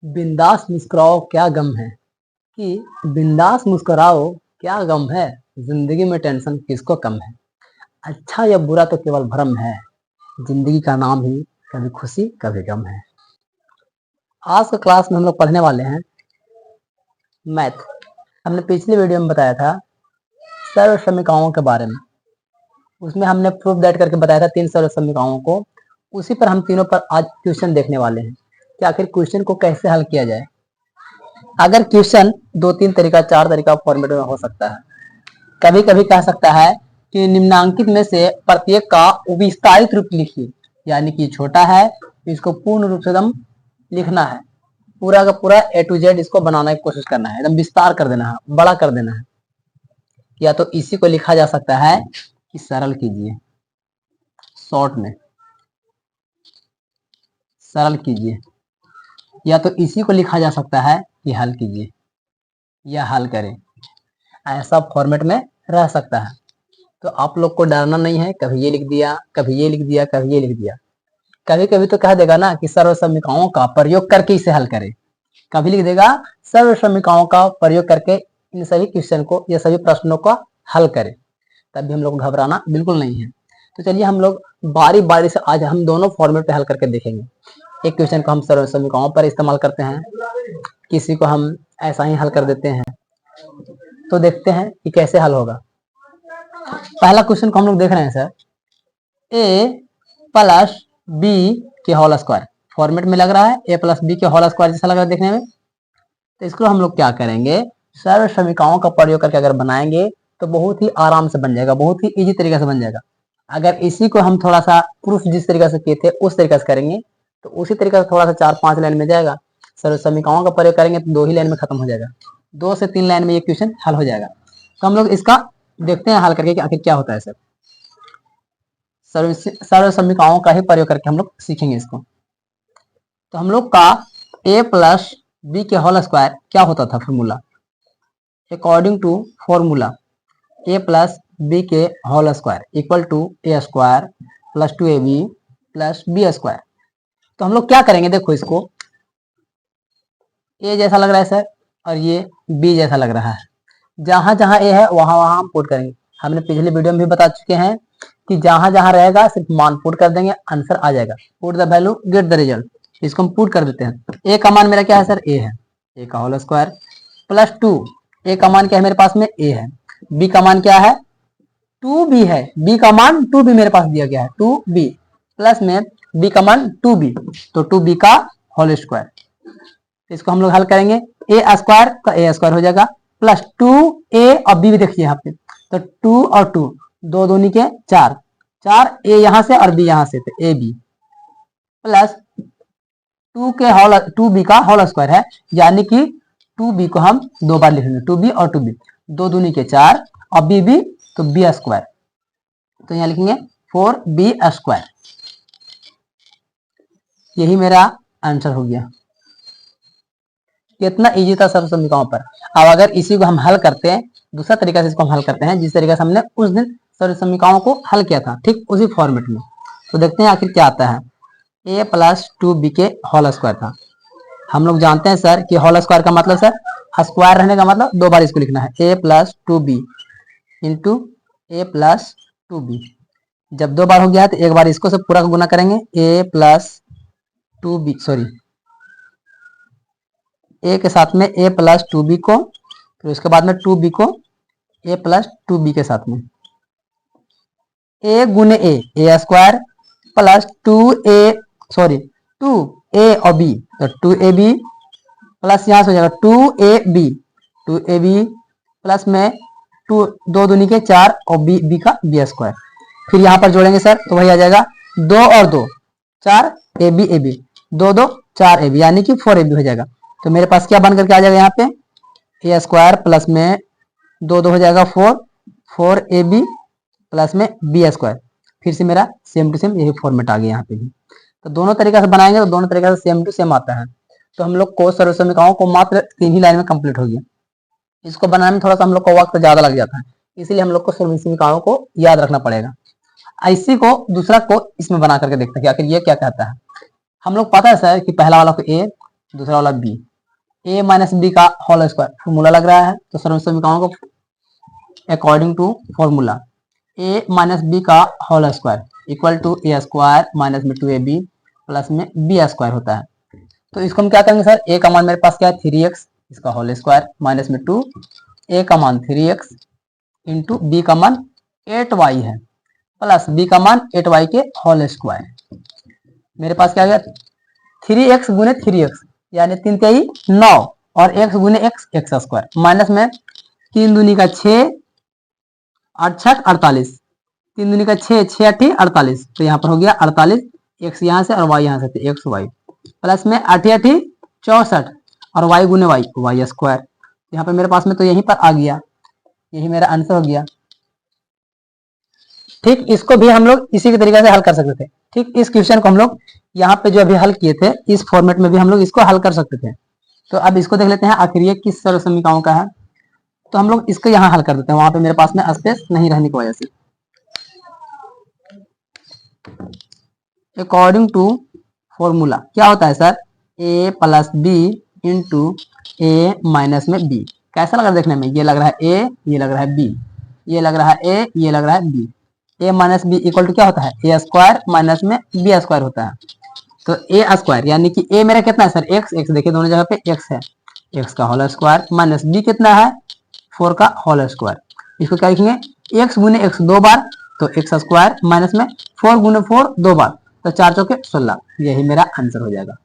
बिंदास मुस्कुराओ क्या गम है, कि बिंदास मुस्कुराओ क्या गम है, जिंदगी में टेंशन किसको कम है। अच्छा या बुरा तो केवल भ्रम है, जिंदगी का नाम ही कभी खुशी कभी गम है। आज का क्लास में हम लोग पढ़ने वाले हैं मैथ। हमने पिछली वीडियो में बताया था सर्व समीकरणों के बारे में। उसमें हमने प्रूफ दैट करके बताया था 3 सर्व समीकरणों को। उसी पर हम तीनों पर आज क्वेश्चन देखने वाले हैं कि आखिर क्वेश्चन को कैसे हल किया जाए। अगर क्वेश्चन 2-3 तरीका 4 तरीका फॉर्मेट में हो सकता है। कभी कभी कह सकता है कि निम्नांकित में से प्रत्येक का विस्तारित रूप लिखिए, यानी कि छोटा है इसको पूर्ण रूप से एकदम लिखना है, पूरा का पूरा A to Z इसको बनाने की कोशिश करना है, एकदम विस्तार कर देना है, बड़ा कर देना है। या तो इसी को लिखा जा सकता है कि सरल कीजिए, शॉर्ट में सरल कीजिए, या तो इसी को लिखा जा सकता है कि हल कीजिए या हल करें। ऐसा फॉर्मेट में रह सकता है। तो आप लोग को डरना नहीं है, कभी ये लिख दिया कभी ये लिख दिया कभी ये लिख दिया। कभी कभी तो कह देगा ना कि सर्व समीकरणों का प्रयोग करके इसे हल करें, कभी लिख देगा सर्व समीकरणों का प्रयोग करके इन सभी क्वेश्चन को या सभी प्रश्नों का हल करें। तभी हम लोग घबराना बिल्कुल नहीं है। तो चलिए हम लोग बारी बारी से आज हम दोनों फॉर्मेट पे हल करके देखेंगे। एक क्वेश्चन को हम सर्व समीकरणों पर इस्तेमाल करते हैं, किसी को हम ऐसा ही हल कर देते हैं। तो देखते हैं कि कैसे हल होगा। पहला क्वेश्चन को हम लोग देख रहे हैं सर, a प्लस बी के होल स्क्वायर। फॉर्मेट में लग रहा है a प्लस बी के होल स्क्वायर जैसा लग रहा है देखने में। तो इसको हम लोग क्या करेंगे, सर्व समीकरणों का प्रयोग करके अगर बनाएंगे तो बहुत ही आराम से बन जाएगा, बहुत ही इजी तरीके से बन जाएगा। अगर इसी को हम थोड़ा सा प्रूफ जिस तरीके से किए थे उस तरीके से करेंगे तो उसी तरीके से थोड़ा सा 4-5 लाइन में जाएगा। सर्व समीकरणों का प्रयोग करेंगे तो 2 ही लाइन में खत्म हो जाएगा, 2 से 3 लाइन में ये क्वेश्चन हल हो जाएगा। तो हम लोग इसका देखते हैं हल करके कि आखिर क्या होता है सर। सर्व समीकरणों का ही प्रयोग करके हम लोग सीखेंगे इसको। तो हम लोग का a प्लस बी के होल स्क्वायर क्या होता था formula, according to formula a plus B के whole square equal to a square plus 2ab plus B square. तो हम लोग क्या करेंगे, देखो इसको a जैसा लग रहा है सर और ये b जैसा लग रहा है। जहां जहां a है वहां वहां हम पुट करेंगे। हमने पिछले वीडियो में भी बता चुके हैं कि जहां जहां रहेगा सिर्फ मान पुट कर देंगे, आंसर आ जाएगा। Put the value get the result. इसको हम पुट कर देते हैं। a का मान मेरा क्या है सर, a है, a का होल स्क्वायर प्लस 2, a का मान क्या है मेरे पास में, a है। b का मान क्या है, 2b है, b का मान 2b मेरे पास दिया गया है, 2b प्लस में b का मान 2b, तो 2b का होल स्क्वायर। इसको हम लोग हल करेंगे, a स्क्वायर का a स्क्वायर हो जाएगा प्लस 2a और b भी देखिए यहाँ पे, तो 2 और 2 2 दूनी के 4, 4 a यहाँ से और b यहाँ से, तो a b प्लस 2b का होल स्क्वायर है, यानी कि 2b को हम 2 बार लिखेंगे, 2b और 2b, 2 दूनी के 4 और b तो b स्क्वायर, तो यहाँ लिखेंगे 4b स्क्वायर। यही मेरा आंसर हो गया। कितना इजी था सर्व समीकरणों पर। अब अगर इसी को हम हल करते हैं, दूसरा तरीका से इसको हम हल करते हैं जिस तरीके से हमने उस दिन सर्व समीकरणों को हल किया था, ठीक उसी फॉर्मेट में। तो देखते हैं आखिर क्या आता है। a प्लस 2b के होल स्क्वायर था। हम लोग जानते हैं सर कि होल स्क्वायर का मतलब सर स्क्वायर रहने का मतलब 2 बार इसको लिखना है, a plus 2b into a plus 2b। जब 2 बार हो गया है तो एक बार इसको से पूरा गुना करेंगे, a plus 2b, sorry a के साथ में a प्लस 2b को, फिर उसके बाद में 2b को a प्लस 2b के साथ में, a गुने a स्क्वायर प्लस 2a और b, तो 2ab प्लस यहाँ से हो जाएगा 2ab प्लस में 2 दूनी के 4 और b का b स्क्वायर। फिर यहाँ पर जोड़ेंगे सर तो वही आ जाएगा 2 और 2 4 ab 2 2 4 ab, यानी कि 4ab हो जाएगा। तो मेरे पास क्या बन करके आ जाएगा यहाँ पे, a स्क्वायर प्लस में 2 2 हो जाएगा 4ab प्लस में b स्क्वायर। फिर से मेरा सेम टू सेम यही फॉर्मेट आ गया यहाँ पे भी। तो दोनों तरीके से बनाएंगे तो दोनों तरीके से सेम टू सेम आता है। तो हम लोग को सर्व समीकरणों को मात्र 3 ही लाइन में कंप्लीट हो गया। इसको बनाने में थोड़ा सा हम लोग को वक्त ज्यादा लग जाता है, इसीलिए हम लोग को सर्व समीकरणों को याद रखना पड़ेगा। इसी को दूसरा को इसमें बना करके देखते हैं कि आखिर ये क्या कहता है। हम लोग पता है सर कि पहला वाला को a, दूसरा वाला बी, ए माइनस बी का होल स्क्वायर फॉर्मूला लग रहा है, तो सर्व समीकरणों को according to formula A minus B का whole square equal to A square minus में 2ab प्लस में बी स्क्वायर होता है। तो इसको हम क्या करेंगे सर, ए का मान मेरे पास क्या है 3x, इसका होल स्क्वायर माइनस में 2, ए का मान 3x इंटू बी का मान 8y है प्लस बी का मान 8y के होल स्क्वायर। मेरे पास क्या आ गया 3x गुने 3x यानी 3 3 9 और x गुने x x स्क्वायर माइनस में 3 दूनी का 6 8 6 48, 3 दूनी का 6 6 8 48, तो यहाँ पर हो गया 48 x यहाँ से और y यहाँ से, तो x y प्लस में 8 8 64 और y गुने y y स्क्वायर। यहाँ पर मेरे पास में तो यहीं पर आ गया, यही मेरा आंसर हो गया। ठीक, इसको भी हम लोग इसी के तरीके से हल कर सकते थे। ठीक, इस क्वेश्चन को हम लोग यहाँ पे जो अभी हल किए थे इस फॉर्मेट में भी हम लोग इसको हल कर सकते थे। तो अब इसको देख लेते हैं आखिर ये किस सर्व समीकरणों का है, तो हम लोग इसको यहाँ हल कर देते हैं, वहां पे मेरे पास में स्पेस नहीं रहने की वजह से। अकॉर्डिंग टू फॉर्मूला क्या होता है sir, a plus b into a minus में बी। कैसा लग रहा है देखने में, ये लग रहा है a, ये लग रहा है b, ये लग रहा है a, ये लग रहा है b। a minus b equal to क्या होता है, ए स्क्वायर माइनस में बी स्क्वायर होता है। तो ए स्क्वायर यानी कि a मेरा कितना है सर x, x देखिए दोनों जगह पे x है, x का होल स्क्वायर माइनस b कितना है 4 का होल स्क्वायर। इसको क्या लिखेंगे x गुने x 2 बार, तो x स्क्वायर माइनस में 4 गुने 4 2 बार, तो 4 चौके 16, यही मेरा आंसर हो जाएगा।